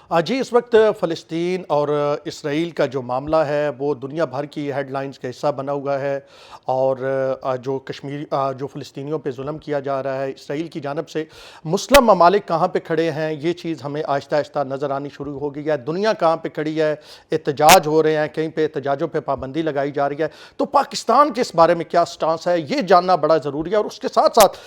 جی اس وقت فلسطین اور اسرائیل کا جو معاملہ ہے وہ دنیا بھر کی ہیڈ لائنز کا حصہ بنا ہوا ہے، اور جو جو فلسطینیوں پہ ظلم کیا جا رہا ہے اسرائیل کی جانب سے، مسلم ممالک کہاں پہ کھڑے ہیں یہ چیز ہمیں آہستہ آہستہ نظر آنی شروع ہو گئی ہے۔ دنیا کہاں پہ کھڑی ہے، احتجاج ہو رہے ہیں، کہیں پہ احتجاجوں پہ پابندی لگائی جا رہی ہے۔ تو پاکستان کے اس بارے میں کیا سٹانس ہے یہ جاننا بڑا ضروری ہے، اور اس کے ساتھ ساتھ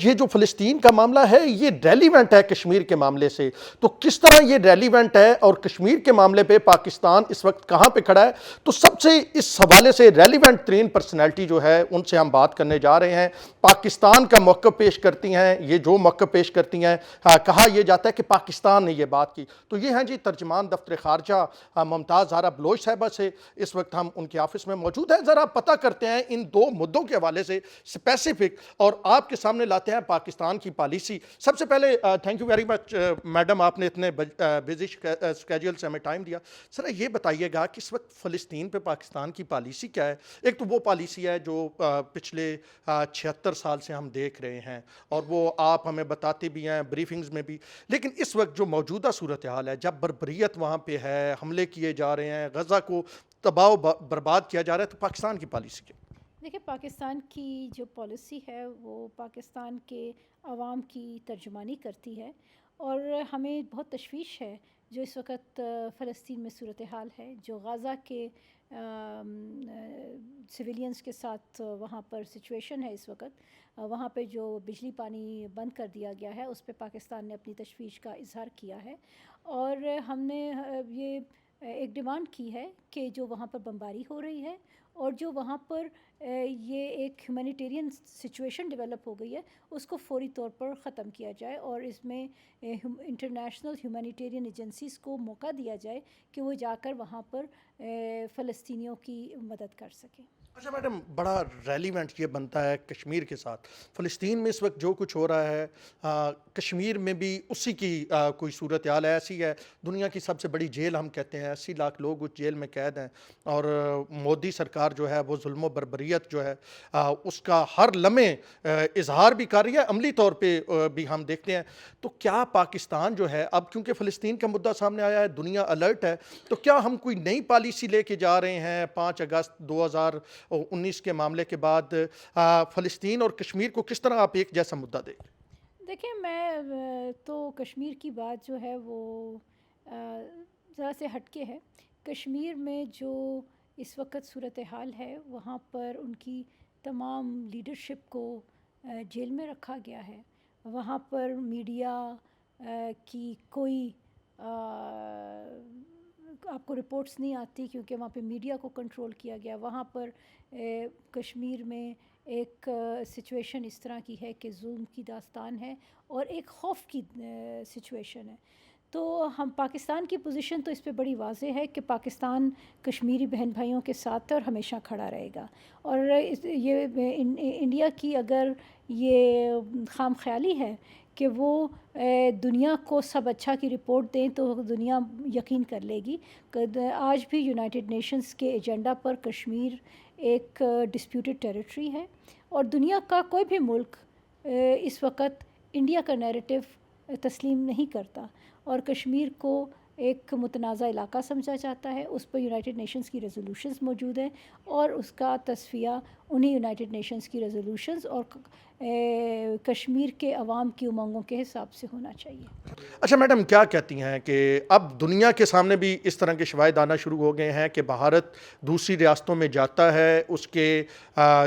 یہ جو فلسطین کا معاملہ ہے یہ ریلیونٹ ہے کشمیر کے معاملے سے، تو کس طرح یہ ریلیونٹ ہے اور کشمیر کے معاملے پہ پاکستان اس وقت کہاں پہ کھڑا ہے؟ تو سب سے اس حوالے سے ریلیونٹ ترین پرسنالٹی جو ہے ان سے ہم بات کرنے جا رہے ہیں۔ پاکستان کا موقف پیش کرتی ہیں، یہ جو موقف پیش کرتی ہیں، کہا یہ جاتا ہے کہ پاکستان نے یہ بات کی۔ تو یہ ہیں جی ترجمان دفتر خارجہ ممتاز زہرا بلوچ صاحبہ سے، اس وقت ہم ان کے آفس میں موجود ہیں۔ ذرا پتہ کرتے ہیں ان دو مدوں کے حوالے سے اسپیسیفک، اور آپ کے سامنے لاتے ہیں پاکستان کی پالیسی۔ سب سے پہلے thank you very much madam, آپ نے اتنے بزی اسکیجول سے ہمیں ٹائم دیا۔ سر یہ بتائیے گا کہ اس وقت فلسطین پہ پاکستان کی پالیسی کیا ہے؟ ایک تو وہ پالیسی ہے جو پچھلے 76 سال سے ہم دیکھ رہے ہیں، اور وہ آپ ہمیں بتاتے بھی ہیں بریفنگز میں بھی، لیکن اس وقت جو موجودہ صورتحال ہے، جب بربریت وہاں پہ ہے، حملے کیے جا رہے ہیں، غزہ کو تباہ و برباد کیا جا رہا ہے، تو پاکستان کی پالیسی کیا؟ دیکھیں، پاکستان کی جو پالیسی ہے وہ پاکستان کے عوام کی ترجمانی کرتی ہے، اور ہمیں بہت تشویش ہے جو اس وقت فلسطین میں صورتحال ہے، جو غزہ کے سویلینز کے ساتھ وہاں پر سچویشن ہے اس وقت، وہاں پہ جو بجلی پانی بند کر دیا گیا ہے اس پہ پاکستان نے اپنی تشویش کا اظہار کیا ہے، اور ہم نے یہ ایک ڈیمانڈ کی ہے کہ جو وہاں پر بمباری ہو رہی ہے اور جو وہاں پر یہ ایک ہیومینیٹیرین سچویشن ڈیولپ ہو گئی ہے اس کو فوری طور پر ختم کیا جائے، اور اس میں انٹرنیشنل ہیومینیٹیرین ایجنسیز کو موقع دیا جائے کہ وہ جا کر وہاں پر فلسطینیوں کی مدد کر سکیں۔ اچھا میڈم، بڑا ریلیونٹ یہ بنتا ہے کشمیر کے ساتھ۔ فلسطین میں اس وقت جو کچھ ہو رہا ہے، کشمیر میں بھی اسی کی کوئی صورتحال ایسی ہے۔ دنیا کی سب سے بڑی جیل ہم کہتے ہیں، 80 لاکھ لوگ اس جیل میں قید ہیں، اور مودی سرکار جو ہے وہ ظلم و بربریت جو ہے اس کا ہر لمحے اظہار بھی کر رہی ہے، عملی طور پہ بھی ہم دیکھتے ہیں۔ تو کیا پاکستان جو ہے، اب کیونکہ فلسطین کا مدعا سامنے آیا ہے، دنیا الرٹ ہے، تو کیا ہم کوئی نئی پالیسی لے کے جا رہے ہیں 5 اگست 2019 کے معاملے کے بعد؟ فلسطین اور کشمیر کو کس طرح آپ ایک جیسا مدعا دیں؟ دیکھیں، میں تو کشمیر کی بات جو ہے وہ ذرا سے ہٹ کے ہے۔ کشمیر میں جو اس وقت صورتحال ہے وہاں پر ان کی تمام لیڈرشپ کو جیل میں رکھا گیا ہے، وہاں پر میڈیا کی کوئی آپ کو رپورٹس نہیں آتی کیونکہ وہاں پہ میڈیا کو کنٹرول کیا گیا۔ وہاں پر کشمیر میں ایک سچویشن اس طرح کی ہے کہ ظلم کی داستان ہے اور ایک خوف کی سچویشن ہے۔ تو ہم پاکستان کی پوزیشن تو اس پہ بڑی واضح ہے کہ پاکستان کشمیری بہن بھائیوں کے ساتھ اور ہمیشہ کھڑا رہے گا، اور یہ انڈیا کی اگر یہ خام خیالی ہے کہ وہ دنیا کو سب اچھا کی رپورٹ دیں تو دنیا یقین کر لے گی۔ آج بھی یونائٹڈ نیشنز کے ایجنڈا پر کشمیر ایک ڈسپیوٹڈ ٹیریٹری ہے، اور دنیا کا کوئی بھی ملک اس وقت انڈیا کا نیریٹو تسلیم نہیں کرتا، اور کشمیر کو ایک متنازع علاقہ سمجھا جاتا ہے۔ اس پر یونائٹڈ نیشنز کی ریزولوشنز موجود ہیں، اور اس کا تصفیہ انہی یونائٹڈ نیشنز کی ریزولوشنز اور کشمیر کے عوام کی امنگوں کے حساب سے ہونا چاہیے۔ اچھا میڈم، کیا کہتی ہیں کہ اب دنیا کے سامنے بھی اس طرح کے شواہد آنا شروع ہو گئے ہیں کہ بھارت دوسری ریاستوں میں جاتا ہے، اس کے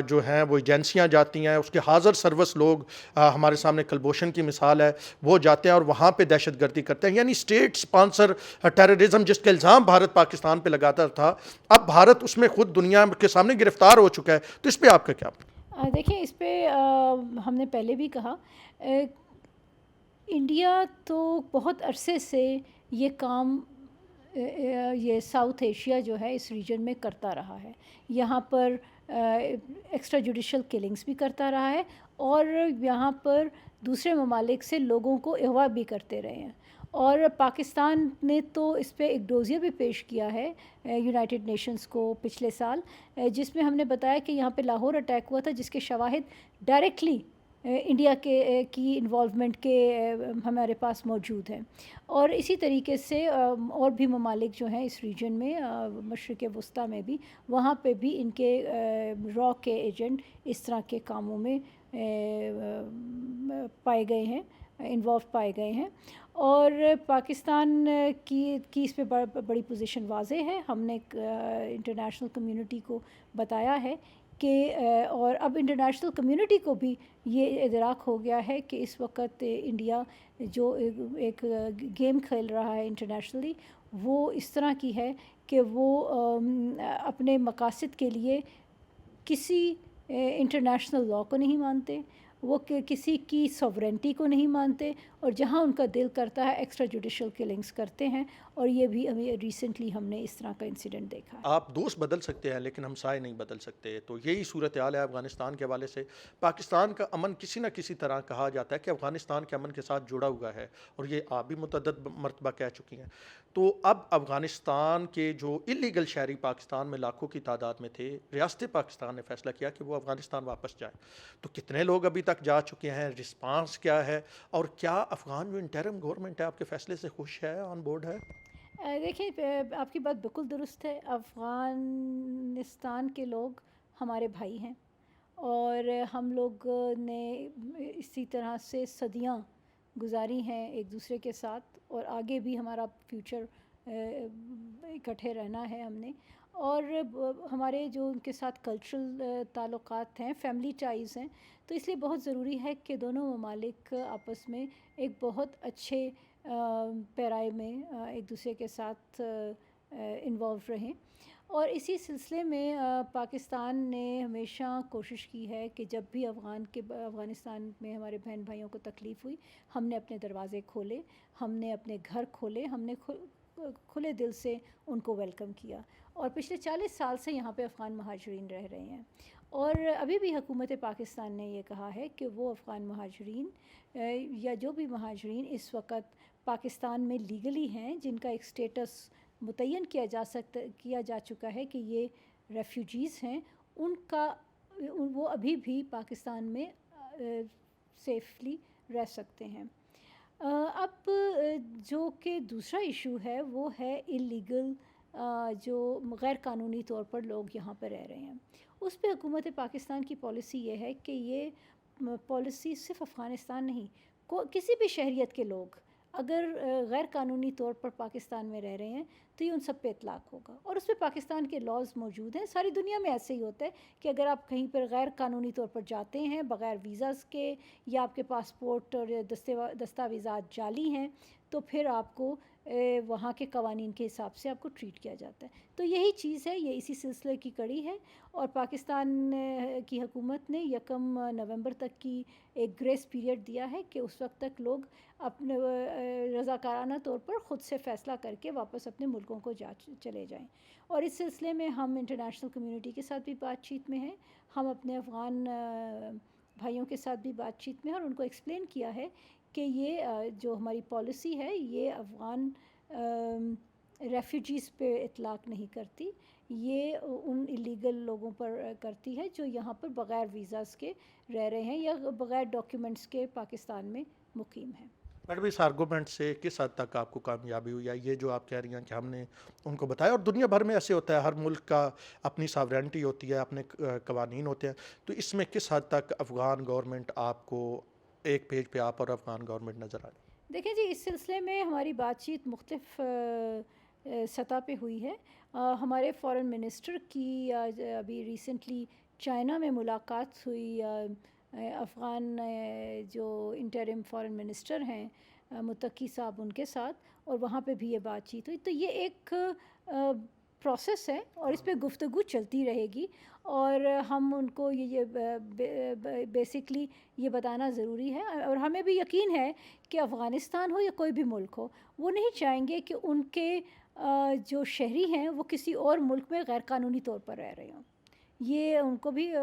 جو ہیں وہ ایجنسیاں جاتی ہیں، اس کے حاضر سروس لوگ، ہمارے سامنے کلبھوشن کی مثال ہے، وہ جاتے ہیں اور وہاں پہ دہشت گردی کرتے ہیں، یعنی اسٹیٹ سپانسر ٹیررزم جس کا الزام بھارت پاکستان پہ لگاتا تھا، اب بھارت اس میں خود دنیا کے سامنے گرفتار ہو چکا ہے۔ تو اس پہ آپ کا کیا؟ دیکھیں، اس پہ ہم نے پہلے بھی کہا، انڈیا تو بہت عرصے سے یہ کام یہ ساؤتھ ایشیا جو ہے اس ریجن میں کرتا رہا ہے، یہاں پر ایکسٹرا جوڈیشل کلنگز بھی کرتا رہا ہے، اور یہاں پر دوسرے ممالک سے لوگوں کو اغوا بھی کرتے رہے ہیں، اور پاکستان نے تو اس پہ ایک ڈوزیہ بھی پیش کیا ہے یونائٹڈ نیشنز کو پچھلے سال، جس میں ہم نے بتایا کہ یہاں پہ لاہور اٹیک ہوا تھا، جس کے شواہد ڈائریکٹلی انڈیا کے کی انوالومنٹ کے ہمارے پاس موجود ہیں، اور اسی طریقے سے اور بھی ممالک جو ہیں اس ریجن میں، مشرق وسطیٰ میں بھی، وہاں پہ بھی ان کے را کے ایجنٹ اس طرح کے کاموں میں پائے گئے ہیں، انوالو پائے گئے ہیں. اور پاکستان کی اس پہ بڑی پوزیشن واضح ہے. ہم نے انٹرنیشنل کمیونٹی کو بتایا ہے کہ اور اب انٹرنیشنل کمیونٹی کو بھی یہ ادراک ہو گیا ہے کہ اس وقت انڈیا جو ایک گیم کھیل رہا ہے انٹرنیشنلی، وہ اس طرح کی ہے کہ وہ اپنے مقاصد کے لیے کسی انٹرنیشنل لاء کو نہیں مانتے، وہ کسی کی سوورنٹی کو نہیں مانتے، اور جہاں ان کا دل کرتا ہے ایکسٹرا جوڈیشل کلنگز کرتے ہیں. اور یہ بھی ابھی ریسنٹلی ہم نے اس طرح کا انسیڈنٹ دیکھا ہے. آپ دوست بدل سکتے ہیں لیکن ہمسائے نہیں بدل سکتے. تو یہی صورتحال ہے افغانستان کے حوالے سے. پاکستان کا امن کسی نہ کسی طرح کہا جاتا ہے کہ افغانستان کے امن کے ساتھ جڑا ہوا ہے، اور یہ آپ بھی متعدد مرتبہ کہہ چکی ہیں. تو اب افغانستان کے جو اللیگل شہری پاکستان میں لاکھوں کی تعداد میں تھے، ریاست پاکستان نے فیصلہ کیا کہ وہ افغانستان واپس جائیں. تو کتنے لوگ ابھی تک جا چکے ہیں؟ رسپانس کیا ہے؟ اور کیا افغان جو انٹرم گورنمنٹ ہے آپ کے فیصلے سے خوش ہے، آن بورڈ ہے؟ دیکھیں، آپ کی بات بالکل درست ہے. افغانستان کے لوگ ہمارے بھائی ہیں، اور ہم لوگ نے اسی طرح سے صدیاں گزاری ہیں ایک دوسرے کے ساتھ، اور آگے بھی ہمارا فیوچر اکٹھے رہنا ہے ہم نے. اور ہمارے جو ان کے ساتھ کلچرل تعلقات ہیں، فیملی ٹائز ہیں، تو اس لیے بہت ضروری ہے کہ دونوں ممالک آپس میں ایک بہت اچھے پیرائی میں ایک دوسرے کے ساتھ انوالو رہیں. اور اسی سلسلے میں پاکستان نے ہمیشہ کوشش کی ہے کہ جب بھی افغانستان میں ہمارے بہن بھائیوں کو تکلیف ہوئی، ہم نے اپنے دروازے کھولے، ہم نے اپنے گھر کھولے، ہم نے کھلے دل سے ان کو ویلکم کیا. اور پچھلے 40 سال سے یہاں پہ افغان مہاجرین رہ رہے ہیں، اور ابھی بھی حکومت پاکستان نے یہ کہا ہے کہ وہ افغان مہاجرین یا جو بھی مہاجرین اس وقت پاکستان میں لیگلی ہیں، جن کا ایک سٹیٹس متعین کیا جا چکا ہے کہ یہ ریفیوجیز ہیں، وہ ابھی بھی پاکستان میں سیفلی رہ سکتے ہیں. اب جو کہ دوسرا ایشو ہے وہ ہے اللیگل، جو غیر قانونی طور پر لوگ یہاں پہ رہ رہے ہیں. اس پہ حکومت پاکستان کی پالیسی یہ ہے کہ یہ پالیسی صرف افغانستان نہیں، کسی بھی شہریت کے لوگ اگر غیر قانونی طور پر پاکستان میں رہ رہے ہیں تو یہ ان سب پہ اطلاق ہوگا. اور اس پہ پاکستان کے لاز موجود ہیں. ساری دنیا میں ایسے ہی ہوتا ہے کہ اگر آپ کہیں پر غیر قانونی طور پر جاتے ہیں بغیر ویزاز کے، یا آپ کے پاسپورٹ اور دستاویزات جعلی ہیں، تو پھر آپ کو وہاں کے قوانین کے حساب سے آپ کو ٹریٹ کیا جاتا ہے. تو یہی چیز ہے، یہ اسی سلسلے کی کڑی ہے. اور پاکستان کی حکومت نے 1 نومبر تک کی ایک گریس پیریڈ دیا ہے کہ اس وقت تک لوگ اپنے رضاکارانہ طور پر خود سے فیصلہ کر کے واپس اپنے ملکوں کو چلے جائیں. اور اس سلسلے میں ہم انٹرنیشنل کمیونٹی کے ساتھ بھی بات چیت میں ہیں، ہم اپنے افغان بھائیوں کے ساتھ بھی بات چیت میں ہیں، اور ان کو ایکسپلین کیا ہے کہ یہ جو ہماری پالیسی ہے یہ افغان ریفیوجیز پہ اطلاق نہیں کرتی، یہ ان اللیگل لوگوں پر کرتی ہے جو یہاں پر بغیر ویزاز کے رہ رہے ہیں یا بغیر ڈاکیومنٹس کے پاکستان میں مقیم ہیں. میڈم، اس آرگومنٹ سے کس حد تک آپ کو کامیابی ہوئی ہے؟ یہ جو آپ کہہ رہی ہیں کہ ہم نے ان کو بتایا، اور دنیا بھر میں ایسے ہوتا ہے، ہر ملک کا اپنی ساورینٹی ہوتی ہے، اپنے قوانین ہوتے ہیں. تو اس میں کس حد تک افغان گورنمنٹ آپ کو ایک پیج پہ آپ اور افغان گورنمنٹ نظر آئے؟ دیکھیں جی، اس سلسلے میں ہماری بات چیت مختلف سطح پہ ہوئی ہے. ہمارے فارن منسٹر کی ابھی ریسنٹلی چائنا میں ملاقات ہوئی افغان جو انٹرم فارن منسٹر ہیں متقی صاحب، ان کے ساتھ، اور وہاں پہ بھی یہ بات چیت ہوئی. تو یہ ایک پروسیس ہے اور اس پہ گفتگو چلتی رہے گی. اور ہم ان کو یہ بیسکلی یہ بتانا ضروری ہے، اور ہمیں بھی یقین ہے کہ افغانستان ہو یا کوئی بھی ملک ہو، وہ نہیں چاہیں گے کہ ان کے جو شہری ہیں وہ کسی اور ملک میں غیر قانونی طور پر رہ رہے ہوں. یہ ان کو بھی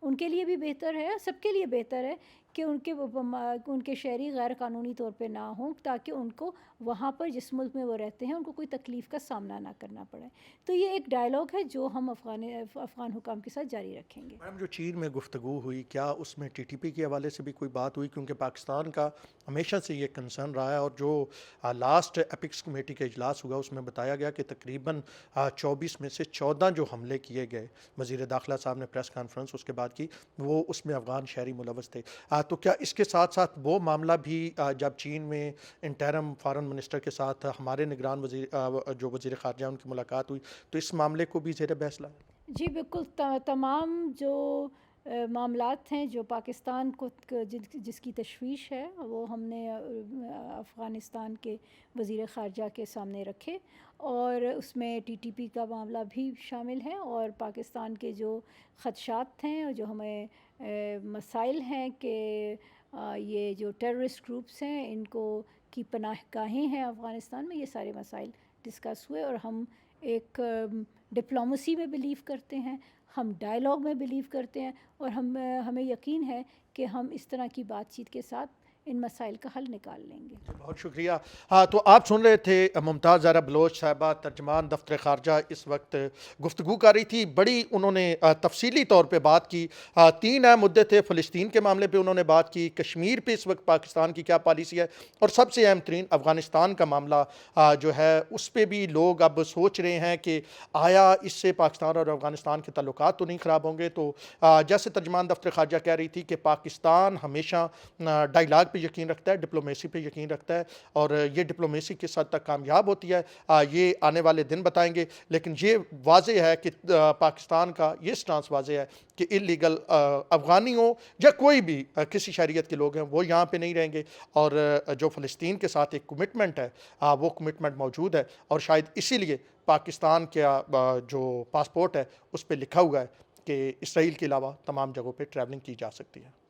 ان کے لیے بھی بہتر ہے، سب کے لیے بہتر ہے کہ ان کے شہری غیر قانونی طور پہ نہ ہوں، تاکہ ان کو وہاں پر جس ملک میں وہ رہتے ہیں ان کو کوئی تکلیف کا سامنا نہ کرنا پڑے۔ تو یہ ایک ڈائلاگ ہے جو ہم افغان حکام کے ساتھ جاری رکھیں گے۔ میم جو چین میں گفتگو ہوئی، کیا اس میں ٹی ٹی پی کے حوالے سے بھی کوئی بات ہوئی؟ کیونکہ پاکستان کا ہمیشہ سے یہ کنسرن رہا ہے، اور جو لاسٹ اپیکس کمیٹی کا اجلاس ہوا اس میں بتایا گیا کہ تقریباً 24 میں سے 14 جو حملے کیے گئے، وزیر داخلہ صاحب نے پریس کانفرنس اس کے بعد کی، وہ اس میں افغان شہری ملوث تھے۔ تو کیا اس کے ساتھ ساتھ وہ معاملہ بھی جب چین میں انٹرم فارن منسٹر کے ساتھ ہمارے نگران جو وزیر خارجہ ان کی ملاقات ہوئی، تو اس معاملے کو بھی زیر بحث لایا؟ جی بالکل، تمام جو معاملات ہیں جو پاکستان کو جس کی تشویش ہے، وہ ہم نے افغانستان کے وزیر خارجہ کے سامنے رکھے، اور اس میں ٹی ٹی پی کا معاملہ بھی شامل ہے، اور پاکستان کے جو خدشات ہیں اور جو ہمیں مسائل ہیں کہ یہ جو ٹیررسٹ گروپس ہیں ان کو کی پناہ گاہیں ہیں افغانستان میں، یہ سارے مسائل ڈسکس ہوئے۔ اور ہم ایک ڈپلومسی میں بلیو کرتے ہیں، ہم ڈائلاگ میں بلیو کرتے ہیں، اور ہمیں یقین ہے کہ ہم اس طرح کی بات چیت کے ساتھ ان مسائل کا حل نکال لیں گے۔ بہت شکریہ۔ ہاں، تو آپ سن رہے تھے ممتاز زہرا بلوچ صاحبہ، ترجمان دفتر خارجہ، اس وقت گفتگو کر رہی تھی۔ بڑی انہوں نے تفصیلی طور پہ بات کی، 3 اہم مدعے تھے۔ فلسطین کے معاملے پہ انہوں نے بات کی، کشمیر پہ اس وقت پاکستان کی کیا پالیسی ہے، اور سب سے اہم ترین افغانستان کا معاملہ جو ہے اس پہ بھی لوگ اب سوچ رہے ہیں کہ آیا اس سے پاکستان اور افغانستان کے تعلقات تو نہیں خراب ہوں گے۔ تو جیسے ترجمان دفتر خارجہ کہہ رہی تھی کہ پاکستان ہمیشہ ڈائلاگ پہ یقین رکھتا ہے، ڈپلومیسی پہ یقین رکھتا ہے، اور یہ ڈپلومیسی کس حد تک کامیاب ہوتی ہے یہ آنے والے دن بتائیں گے۔ لیکن یہ واضح ہے کہ پاکستان کا یہ سٹانس واضح ہے کہ اللیگل افغانی ہوں یا کوئی بھی کسی شہریت کے لوگ ہیں وہ یہاں پہ نہیں رہیں گے، اور جو فلسطین کے ساتھ ایک کمٹمنٹ ہے وہ کمٹمنٹ موجود ہے، اور شاید اسی لیے پاکستان کا جو پاسپورٹ ہے اس پہ لکھا ہوا ہے کہ اسرائیل کے علاوہ تمام جگہوں پہ ٹریولنگ کی جا سکتی ہے۔